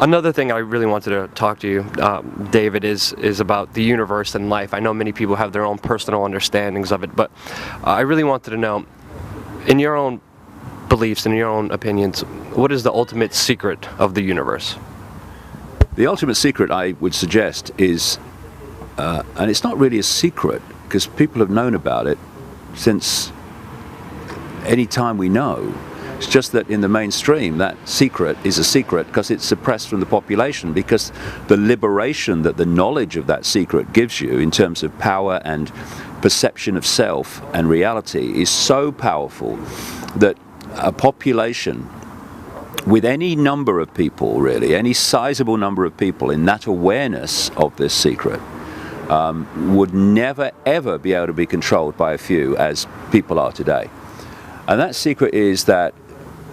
Another thing I really wanted to talk to you, David, is about the universe and life. I know many people have their own personal understandings of it, but I really wanted to know, in your own beliefs, in your own opinions, what is the ultimate secret of the universe? The ultimate secret, I would suggest, is, and it's not really a secret, because people have known about it since any time we know. It's just that in the mainstream, that secret is a secret because it's suppressed from the population, because the liberation that the knowledge of that secret gives you in terms of power and perception of self and reality is so powerful that a population with any number of people, really, any sizable number of people in that awareness of this secret would never ever be able to be controlled by a few as people are today. And that secret is that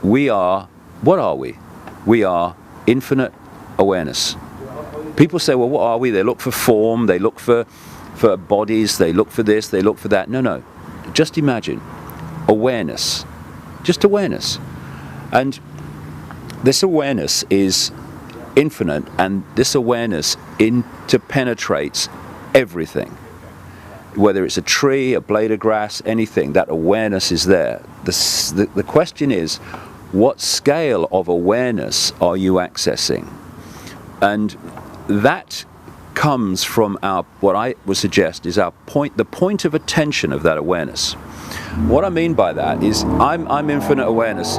we are, what are we? We are infinite awareness. People say, well, what are we? They look for form, they look for bodies, they look for this, they look for that. No, no. Just imagine awareness. Just awareness. And this awareness is infinite, and this awareness interpenetrates everything. Whether it's a tree, a blade of grass, anything, that awareness is there. The question is, what scale of awareness are you accessing? And that comes from our, what I would suggest is our point, the point of attention of that awareness. What I mean by that is I'm infinite awareness.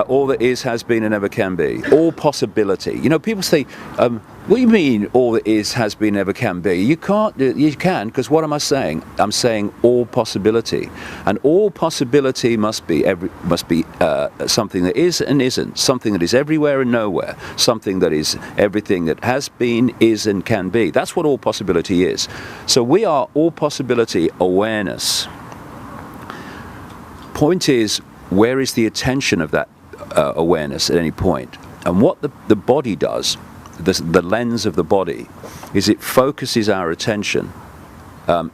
All that is, has been, and ever can be. All possibility. You know, people say, what do you mean all that is, has been, ever can be? You can't, you can, because what am I saying? I'm saying all possibility. And all possibility must be something that is and isn't, something that is everywhere and nowhere, something that is everything that has been, is, and can be. That's what all possibility is. So we are all possibility awareness. Point is, where is the attention of that awareness at any point? And what the body does, the lens of the body, is it focuses our attention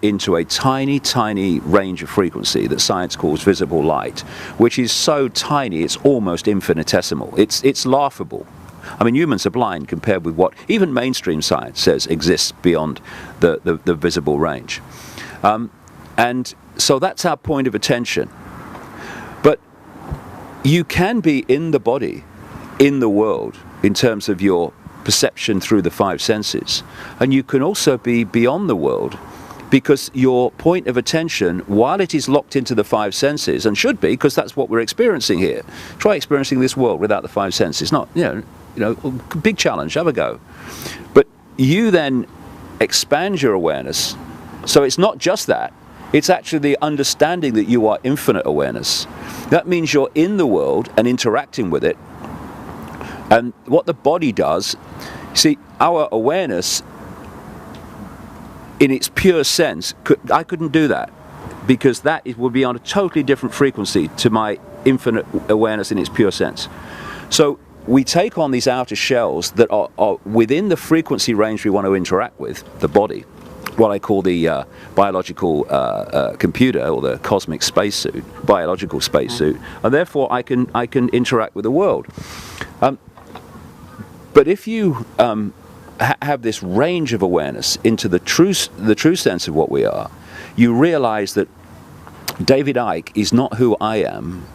into a tiny, tiny range of frequency that science calls visible light, which is so tiny it's almost infinitesimal. It's laughable. I mean, humans are blind compared with what even mainstream science says exists beyond the visible range. And so that's our point of attention. But you can be in the body, in the world, in terms of your perception through the five senses. And you can also be beyond the world, because your point of attention, while it is locked into the five senses, and should be, because that's what we're experiencing here. Try experiencing this world without the five senses. Not, you know, big challenge, have a go. But you then expand your awareness. So it's not just that. It's actually the understanding that you are infinite awareness. That means you're in the world and interacting with it. And what the body does, see, our awareness, in its pure sense, I couldn't do that, because that would be on a totally different frequency to my infinite awareness in its pure sense. So we take on these outer shells that are within the frequency range we want to interact with, the body, what I call the biological computer, or the cosmic spacesuit, biological spacesuit, and therefore I can interact with the world. But if you have this range of awareness into the true sense of what we are, you realize that David Icke is not who I am,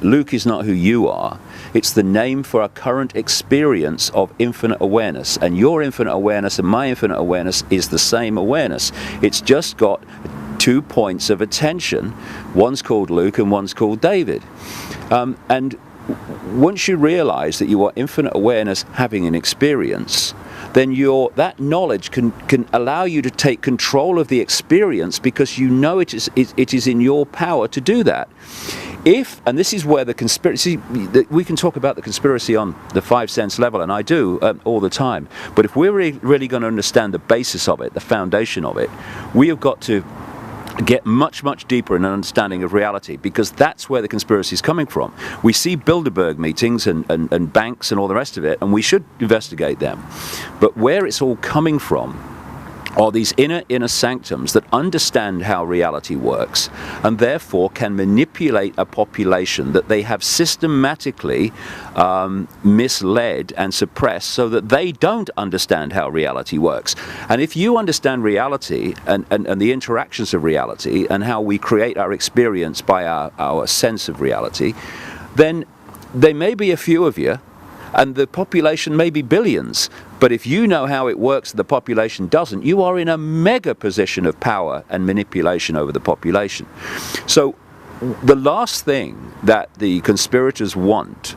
Luke is not who you are. It's the name for a current experience of infinite awareness, and your infinite awareness and my infinite awareness is the same awareness. It's just got 2 points of attention. One's called Luke and one's called David. And once you realize that you are infinite awareness having an experience, then that knowledge can allow you to take control of the experience, because you know it is in your power to do that. And this is where the conspiracy, we can talk about the conspiracy on the five sense level, and I do all the time, but if we're really going to understand the basis of it, the foundation of it, we have got to get much, much deeper in an understanding of reality, because that's where the conspiracy is coming from. We see Bilderberg meetings and banks and all the rest of it, and we should investigate them. But where it's all coming from, are these inner sanctums that understand how reality works and therefore can manipulate a population that they have systematically misled and suppressed so that they don't understand how reality works. And if you understand reality and the interactions of reality and how we create our experience by our sense of reality, then there may be a few of you and the population may be billions. But if you know how it works and the population doesn't, you are in a mega position of power and manipulation over the population. So the last thing that the conspirators want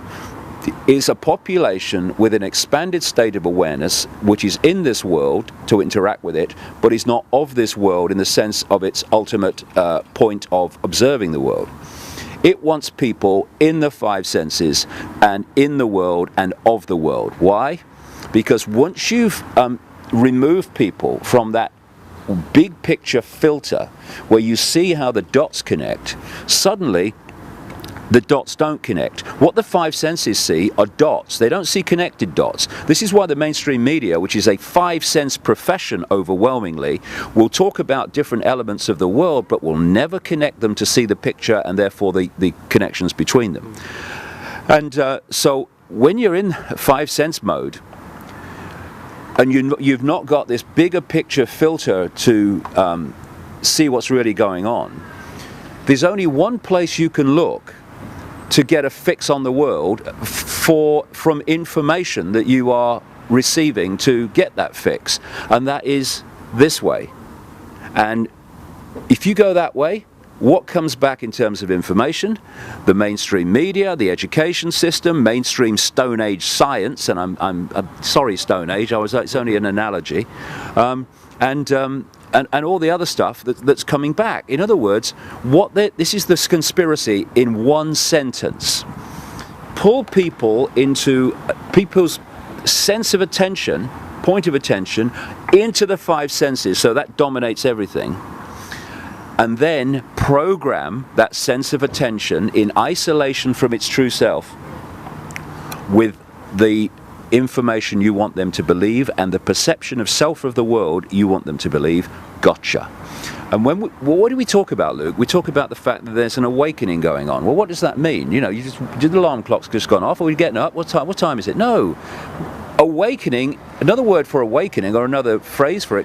is a population with an expanded state of awareness which is in this world to interact with it, but is not of this world in the sense of its ultimate point of observing the world. It wants people in the five senses and in the world and of the world. Why? Because once you've removed people from that big picture filter where you see how the dots connect, suddenly the dots don't connect. What the five senses see are dots. They don't see connected dots. This is why the mainstream media, which is a five-sense profession overwhelmingly, will talk about different elements of the world but will never connect them to see the picture and therefore the connections between them. And so when you're in five-sense mode, and you've not got this bigger picture filter to see what's really going on, there's only one place you can look to get a fix on the world from information that you are receiving to get that fix, and that is this way. And if you go that way, what comes back in terms of information? The mainstream media, the education system, mainstream Stone Age science, and I'm sorry, Stone Age, it's only an analogy, and all the other stuff that's coming back. In other words, this is this conspiracy in one sentence. Pull people into people's sense of attention, point of attention, into the five senses, so that dominates everything. And then program that sense of attention in isolation from its true self with the information you want them to believe and the perception of self of the world you want them to believe. Gotcha. And what do we talk about, Luke? We talk about the fact that there's an awakening going on. Well, what does that mean? You know, the alarm clock's just gone off. Are we getting up? What time is it? No. Awakening, another word for awakening, or another phrase for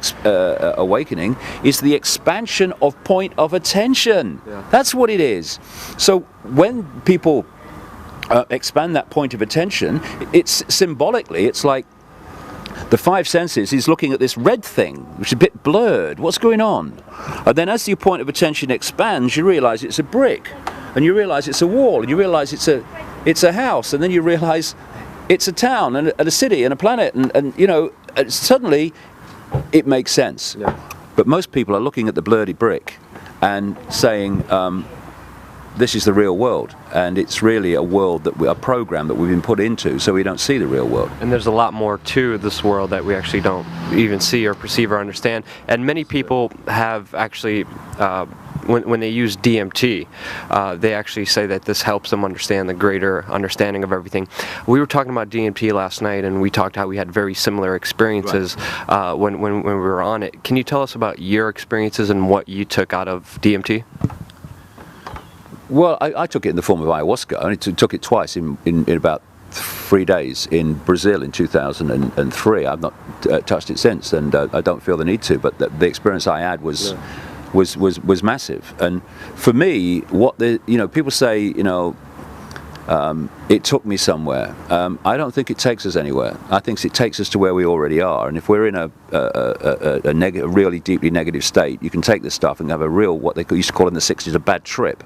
awakening, is the expansion of point of attention. Yeah. That's what it is. So when people expand that point of attention, it's symbolically, it's like the five senses is looking at this red thing, which is a bit blurred. What's going on? And then as your point of attention expands, you realize it's a brick, and you realize it's a wall, and you realize it's a house, and then you realize it's a town and a city and a planet, and you know, suddenly it makes sense. Yeah. But most people are looking at the blurry brick and saying, this is the real world, and it's really a world a program that we've been put into, so we don't see the real world. And there's a lot more to this world that we actually don't even see or perceive or understand. And many people have actually, when they use DMT, they actually say that this helps them understand the greater understanding of everything. We were talking about DMT last night, and we talked how we had very similar experiences when we were on it. Can you tell us about your experiences and what you took out of DMT? Well, I took it in the form of ayahuasca. I only took it twice in about 3 days in Brazil in 2003. I've not touched it since, and I don't feel the need to. But the experience I had was massive. And for me, people say, it took me somewhere. I don't think it takes us anywhere. I think it takes us to where we already are. And if we're in a really deeply negative state, you can take this stuff and have a real, what they used to call in the 60s, a bad trip.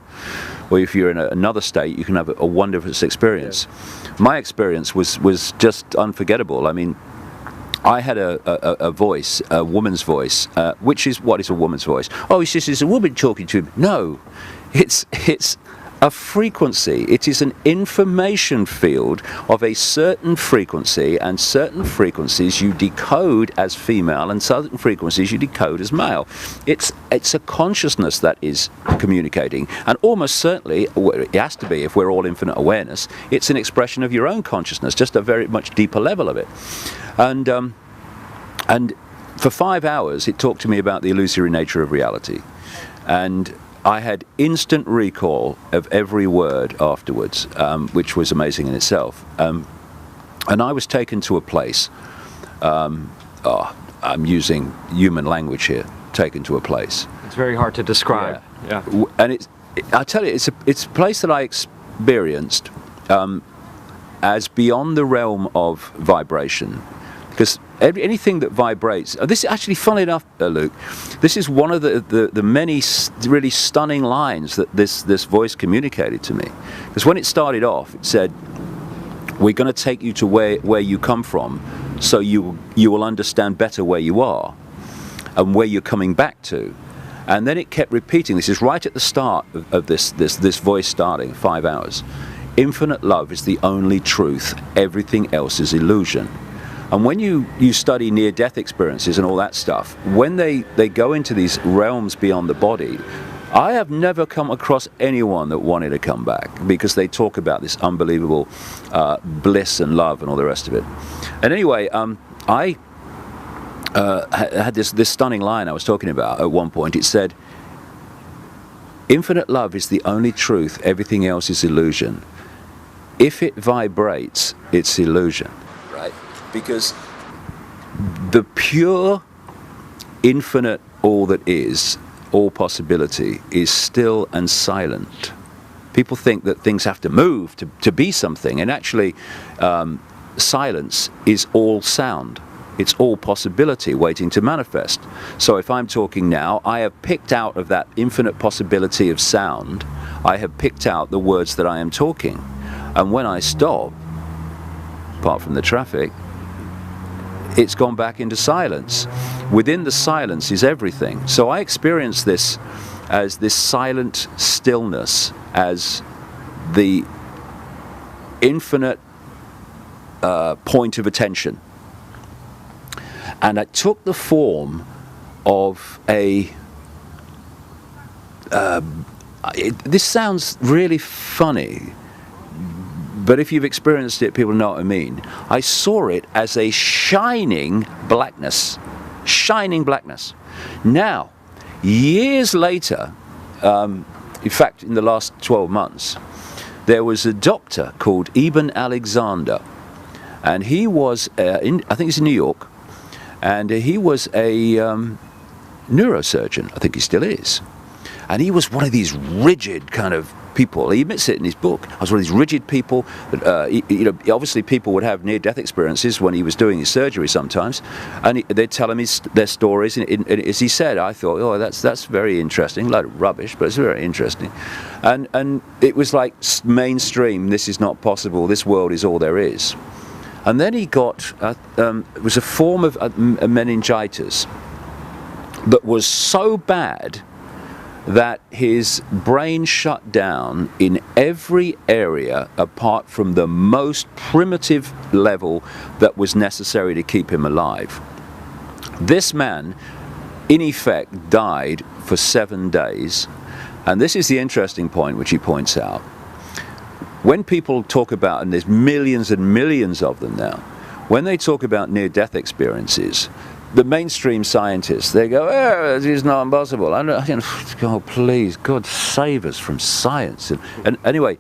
Or if you're in another state, you can have a wonderful experience. Yeah. My experience was just unforgettable. I mean, I had a voice, a woman's voice, which is, what is a woman's voice? Oh, it's just it's a woman talking to me. No, it's a frequency. It is an information field of a certain frequency, and certain frequencies you decode as female and certain frequencies you decode as male. It's a consciousness that is communicating, and almost certainly, it has to be if we're all infinite awareness, it's an expression of your own consciousness, just a very much deeper level of it. And for 5 hours, it talked to me about the illusory nature of reality. And I had instant recall of every word afterwards, which was amazing in itself. And I was taken to a place, I'm using human language here, taken to a place. It's very hard to describe. Yeah. And I tell you, it's a place that I experienced as beyond the realm of vibration. Because anything that vibrates, this is actually, funnily enough, Luke, this is one of the many really stunning lines that this voice communicated to me. Because when it started off, it said, we're going to take you to where you come from, so you will understand better where you are and where you're coming back to. And then it kept repeating, this is right at the start of this voice starting, 5 hours. Infinite love is the only truth, everything else is illusion. And when you study near-death experiences and all that stuff, when they go into these realms beyond the body, I have never come across anyone that wanted to come back, because they talk about this unbelievable bliss and love and all the rest of it. And anyway, I had this stunning line I was talking about at one point. It said, infinite love is the only truth, everything else is illusion. If it vibrates, it's illusion, right? Because the pure, infinite, all that is, all possibility, is still and silent. People think that things have to move to be something, and actually silence is all sound. It's all possibility waiting to manifest. So if I'm talking now, I have picked out of that infinite possibility of sound, I have picked out the words that I am talking. And when I stop, apart from the traffic, it's gone back into silence. Within the silence is everything. So I experience this as this silent stillness, as the infinite point of attention. And it took the form of this sounds really funny, but if you've experienced it, people know what I mean. I saw it as a shining blackness. Shining blackness. Now, years later, in fact, in the last 12 months, there was a doctor called Ibn Alexander, and he was, I think he's in New York, and he was a neurosurgeon. I think he still is. And he was one of these rigid kind of people. He admits it in his book. I was one of these rigid people that, obviously people would have near-death experiences when he was doing his surgery sometimes, and they'd tell him their stories. And as he said, I thought, oh, that's very interesting. A lot of rubbish, but it's very interesting. And it was like mainstream. This is not possible. This world is all there is. And then he got it was a form of meningitis that was so bad that his brain shut down in every area apart from the most primitive level that was necessary to keep him alive. This man, in effect, died for 7 days. And this is the interesting point which he points out. When people talk about, and there's millions and millions of them now, when they talk about near-death experiences, the mainstream scientists, they go, oh, it's not impossible. And oh, please, God save us from science. And anyway,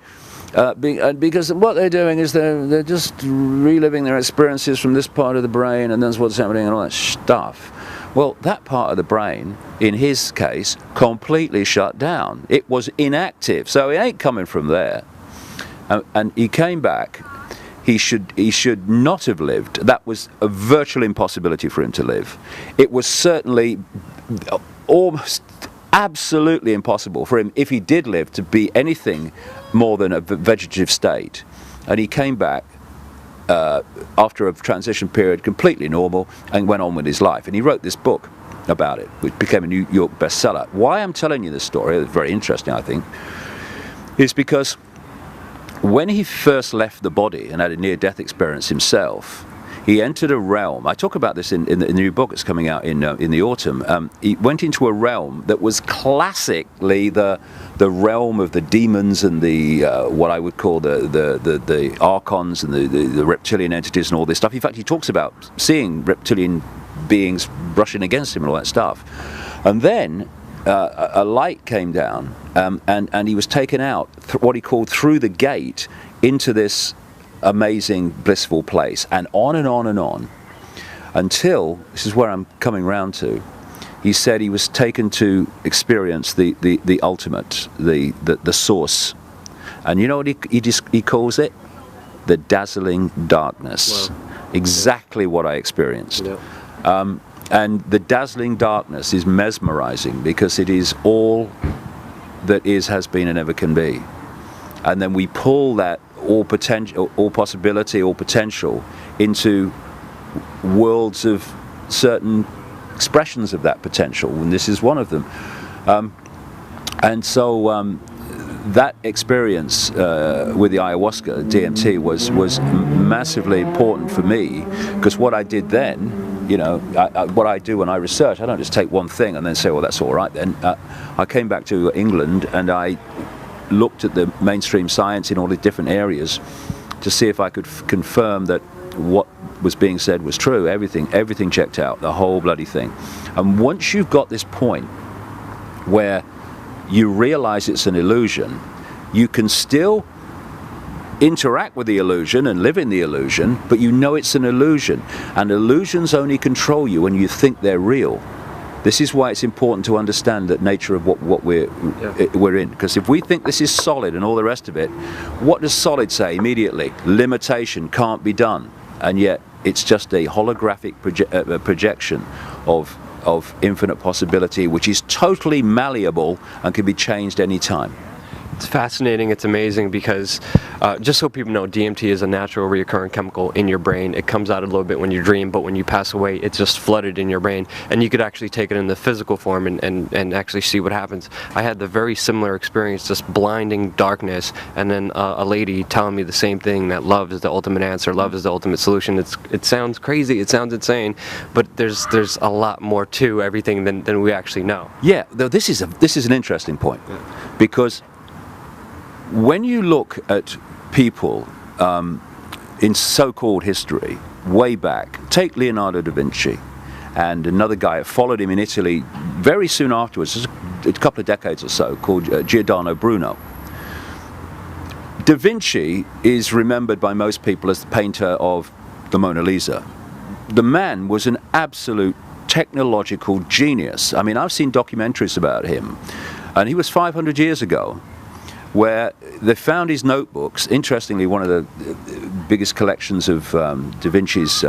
because what they're doing is they're just reliving their experiences from this part of the brain, and that's what's happening and all that stuff. Well, that part of the brain, in his case, completely shut down. It was inactive, so it ain't coming from there. And he came back. He should not have lived. That was a virtual impossibility for him to live. It was certainly almost absolutely impossible for him, if he did live, to be anything more than a vegetative state. And he came back after a transition period, completely normal, and went on with his life. And he wrote this book about it, which became a New York bestseller. Why I'm telling you this story, it's very interesting, I think, is because when he first left the body and had a near-death experience himself, he entered a realm. I talk about this in the new book that's coming out in the autumn. He went into a realm that was classically the realm of the demons and the what I would call the archons and the reptilian entities and all this stuff. In fact, he talks about seeing reptilian beings brushing against him and all that stuff. And then a light came down, and he was taken out, what he called through the gate, into this amazing, blissful place, and on and on and on, until, this is where I'm coming round to, he said he was taken to experience the ultimate, the source. And you know what he calls it? The dazzling darkness. Wow. Exactly what I experienced. Yeah. And the dazzling darkness is mesmerizing, because it is all that is, has been, and ever can be. And then we pull that all potential, all possibility, all potential into worlds of certain expressions of that potential, and this is one of them. And so that experience with the ayahuasca, DMT, was massively important for me, because what I did then, you know, what I do when I research, I don't just take one thing and then say, well, that's all right then. I came back to England and I looked at the mainstream science in all the different areas to see if I could confirm that what was being said was true. Everything checked out, the whole bloody thing. And once you've got this point where you realize it's an illusion, you can still interact with the illusion and live in the illusion, but you know it's an illusion, and illusions only control you when you think they're real. This is why it's important to understand the nature of what we're in, because if we think this is solid and all the rest of it, what does solid say immediately? Limitation, can't be done. And yet it's just a holographic projection of infinite possibility, which is totally malleable and can be changed any time. It's fascinating, it's amazing, because just so people know, DMT is a natural reoccurring chemical in your brain. It comes out a little bit when you dream, but when you pass away, it's just flooded in your brain, and you could actually take it in the physical form and actually see what happens. I had the very similar experience, just blinding darkness, and then a lady telling me the same thing, that love is the ultimate answer, love is the ultimate solution. It sounds crazy, it sounds insane, but there's a lot more to everything than we actually know. Yeah, though this is an interesting point, because when you look at people in so-called history, way back, take Leonardo da Vinci, and another guy followed him in Italy very soon afterwards, just a couple of decades or so, called Giordano Bruno. Da Vinci is remembered by most people as the painter of the Mona Lisa. The man was an absolute technological genius. I mean, I've seen documentaries about him, and he was 500 years ago, where they found his notebooks. Interestingly, one of the biggest collections of Da Vinci's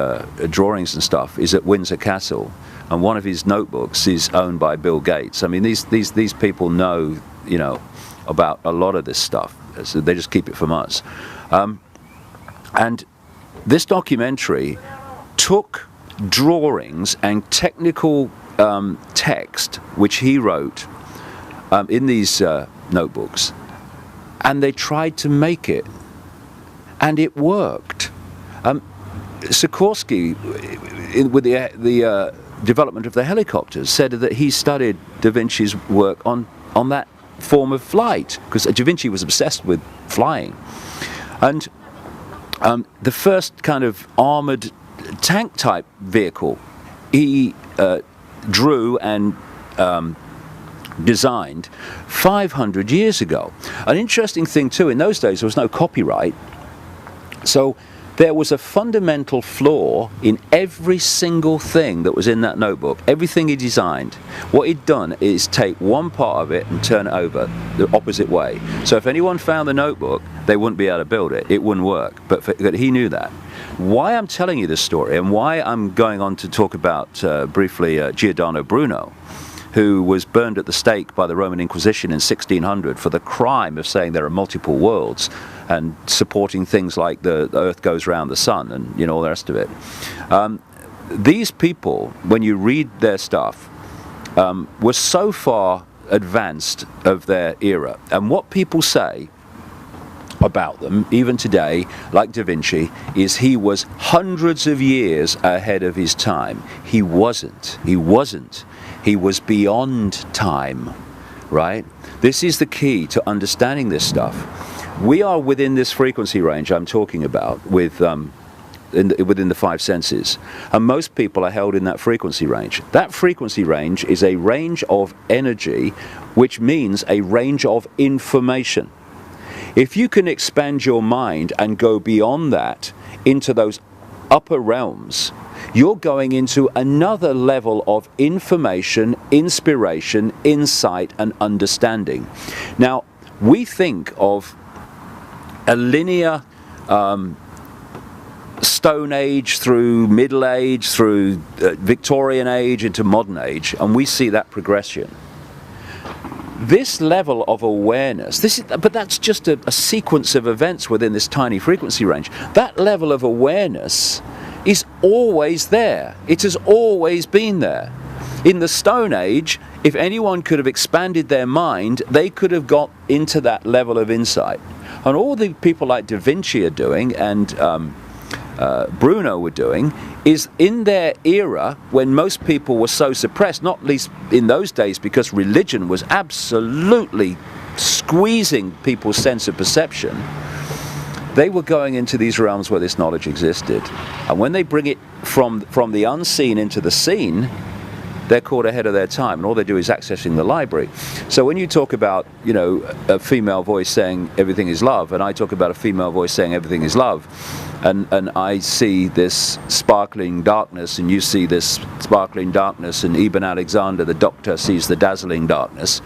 drawings and stuff is at Windsor Castle, and one of his notebooks is owned by Bill Gates. I mean, these people know, you know, about a lot of this stuff, so they just keep it from us. And this documentary took drawings and technical text which he wrote in these notebooks, and they tried to make it, and it worked. Sikorsky, with the development of the helicopters, said that he studied Da Vinci's work on that form of flight, because Da Vinci was obsessed with flying. And the first kind of armored tank type vehicle he drew and designed 500 years ago. An interesting thing too, in those days there was no copyright, so there was a fundamental flaw in every single thing that was in that notebook. Everything he designed, what he'd done is take one part of it and turn it over the opposite way. So if anyone found the notebook, they wouldn't be able to build it. It wouldn't work. But he knew that. Why I'm telling you this story, and why I'm going on to talk about briefly Giordano Bruno, who was burned at the stake by the Roman Inquisition in 1600 for the crime of saying there are multiple worlds and supporting things like the earth goes round the sun and, you know, all the rest of it. These people, when you read their stuff, were so far advanced of their era, and what people say about them, even today, like Da Vinci, is he was hundreds of years ahead of his time. He wasn't. He was beyond time, right? This is the key to understanding this stuff. We are within this frequency range I'm talking about with within the five senses, and most people are held in that frequency range. That frequency range is a range of energy, which means a range of information. If you can expand your mind and go beyond that into those upper realms, you're going into another level of information, inspiration, insight, and understanding. Now, we think of a linear Stone Age through Middle Age, through Victorian Age into Modern Age, and we see that progression. This level of awareness, but that's just a sequence of events within this tiny frequency range. That level of awareness is always there. It has always been there. In the Stone Age, if anyone could have expanded their mind, they could have got into that level of insight. And all the people like Da Vinci are doing, and Bruno were doing, is in their era when most people were so suppressed, not least in those days because religion was absolutely squeezing people's sense of perception, they were going into these realms where this knowledge existed. And when they bring it from the unseen into the seen, they're caught ahead of their time, and all they do is accessing the library. So when you talk about, you know, a female voice saying everything is love, and I talk about a female voice saying everything is love, and I see this sparkling darkness, and you see this sparkling darkness, and Ibn Alexander, the doctor, sees the dazzling darkness,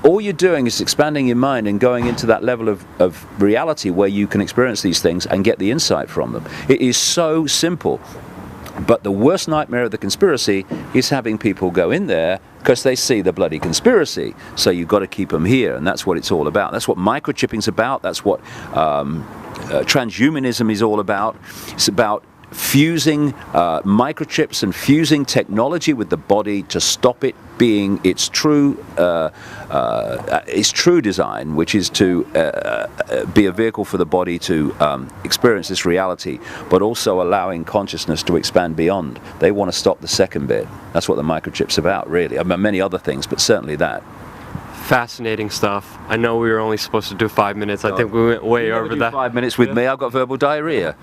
all you're doing is expanding your mind and going into that level of reality where you can experience these things and get the insight from them. It is so simple. But the worst nightmare of the conspiracy is having people go in there because they see the bloody conspiracy. So you've got to keep them here, and that's what it's all about. That's what microchipping's about. That's what transhumanism is all about. It's about fusing microchips and fusing technology with the body to stop it being its true design, which is to be a vehicle for the body to experience this reality, but also allowing consciousness to expand beyond. They want to stop the second bit. That's what the microchip's about, really. I mean, many other things, but certainly that. Fascinating stuff. I know we were only supposed to do 5 minutes. I think we went way over that. 5 minutes with me. I've got verbal diarrhea.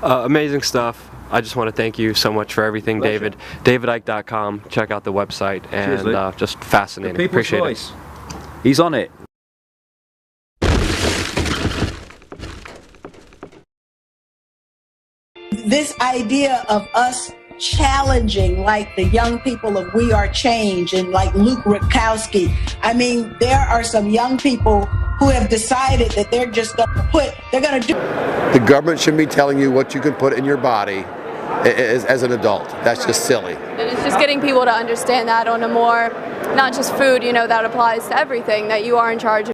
Amazing stuff. I just want to thank you so much for everything, David. DavidIcke.com. Check out the website, and just fascinating. Appreciate voice. He's on it. This idea of us challenging, like the young people of We Are Change and like Luke Rudkowski. I mean, there are some young people who have decided that they're just going to do. The government shouldn't be telling you what you can put in your body as an adult. That's just silly. And it's just getting people to understand that on a more, not just food, you know, that applies to everything, that you are in charge of